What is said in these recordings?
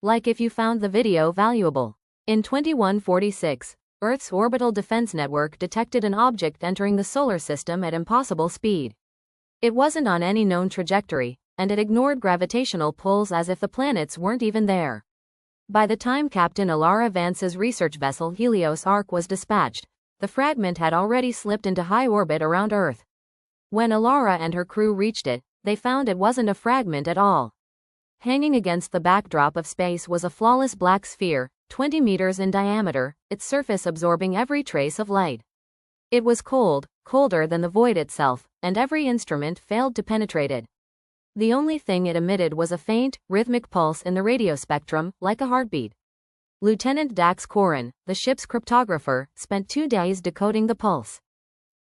Like if you found the video valuable. In 2146, Earth's orbital defense network detected an object entering the solar system at impossible speed. It wasn't on any known trajectory, and it ignored gravitational pulls as if the planets weren't even there. By the time Captain Elara Vance's research vessel Helios Ark was dispatched, the fragment had already slipped into high orbit around Earth. When Elara and her crew reached it, they found it wasn't a fragment at all. Hanging against the backdrop of space was a flawless black sphere, 20 meters in diameter, its surface absorbing every trace of light. It was cold, colder than the void itself, and every instrument failed to penetrate it. The only thing it emitted was a faint, rhythmic pulse in the radio spectrum, like a heartbeat. Lieutenant Dax Corin, the ship's cryptographer, spent 2 days decoding the pulse.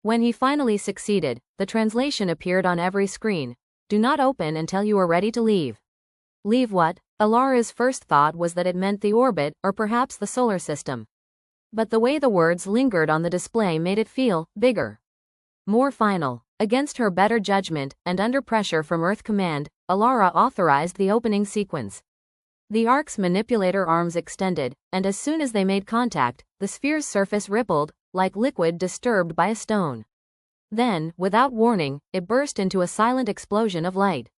When he finally succeeded, the translation appeared on every screen. Do not open until you are ready to leave. Leave what? Elara's first thought was that it meant the orbit, or perhaps the solar system. But the way the words lingered on the display made it feel bigger, more final. Against her better judgment, and under pressure from Earth Command, Elara authorized the opening sequence. The Ark's manipulator arms extended, and as soon as they made contact, the sphere's surface rippled, like liquid disturbed by a stone. Then, without warning, it burst into a silent explosion of light.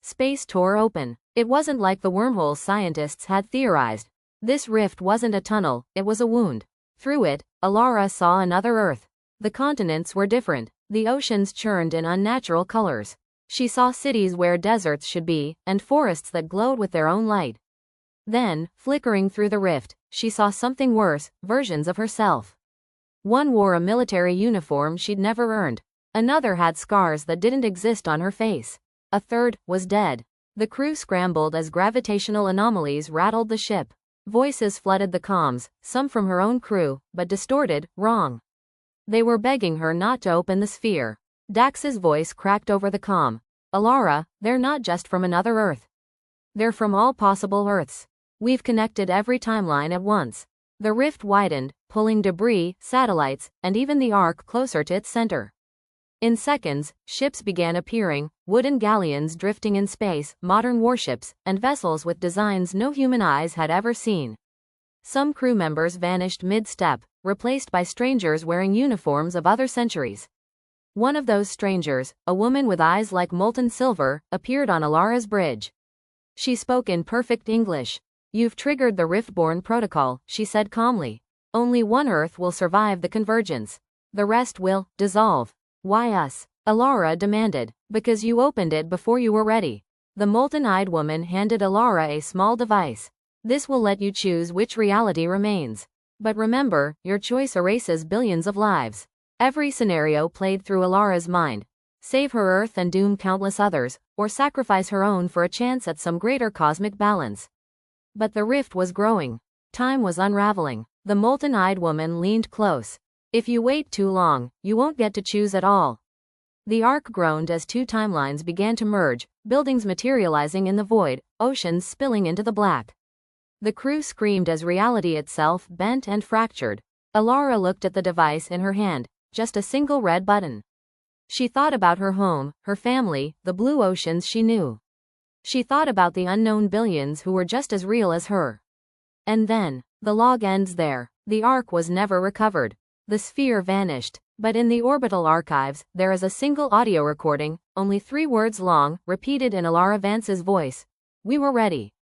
Space tore open. It wasn't like the wormholes scientists had theorized. This rift wasn't a tunnel, it was a wound. Through it, Elara saw another Earth. The continents were different. The oceans churned in unnatural colors. She saw cities where deserts should be, and forests that glowed with their own light. Then, flickering through the rift, she saw something worse, versions of herself. One wore a military uniform she'd never earned. Another had scars that didn't exist on her face. A third was dead. The crew scrambled as gravitational anomalies rattled the ship. Voices flooded the comms, some from her own crew, but distorted, wrong. They were begging her not to open the sphere. Dax's voice cracked over the comm. Elara, they're not just from another Earth. They're from all possible Earths. We've connected every timeline at once. The rift widened, pulling debris, satellites, and even the Ark closer to its center. In seconds, ships began appearing, wooden galleons drifting in space, modern warships, and vessels with designs no human eyes had ever seen. Some crew members vanished mid-step, replaced by strangers wearing uniforms of other centuries. One of those strangers, a woman with eyes like molten silver, appeared on Elara's bridge. She spoke in perfect English. You've triggered the Riftborn protocol, she said calmly. Only one Earth will survive the convergence. The rest will dissolve. Why us? Elara demanded. Because you opened it before you were ready. The molten-eyed woman handed Elara a small device. This will let you choose which reality remains. But remember, your choice erases billions of lives. Every scenario played through Elara's mind. Save her Earth and doom countless others, or sacrifice her own for a chance at some greater cosmic balance. But the rift was growing. Time was unraveling. The molten-eyed woman leaned close. If you wait too long, you won't get to choose at all. The Ark groaned as 2 timelines began to merge, buildings materializing in the void, oceans spilling into the black. The crew screamed as reality itself bent and fractured. Elara looked at the device in her hand, just a single red button. She thought about her home, her family, the blue oceans she knew. She thought about the unknown billions who were just as real as her. And then, the log ends there. The Ark was never recovered. The sphere vanished. But in the orbital archives, there is a single audio recording, only 3 words long, repeated in Elara Vance's voice. We were ready.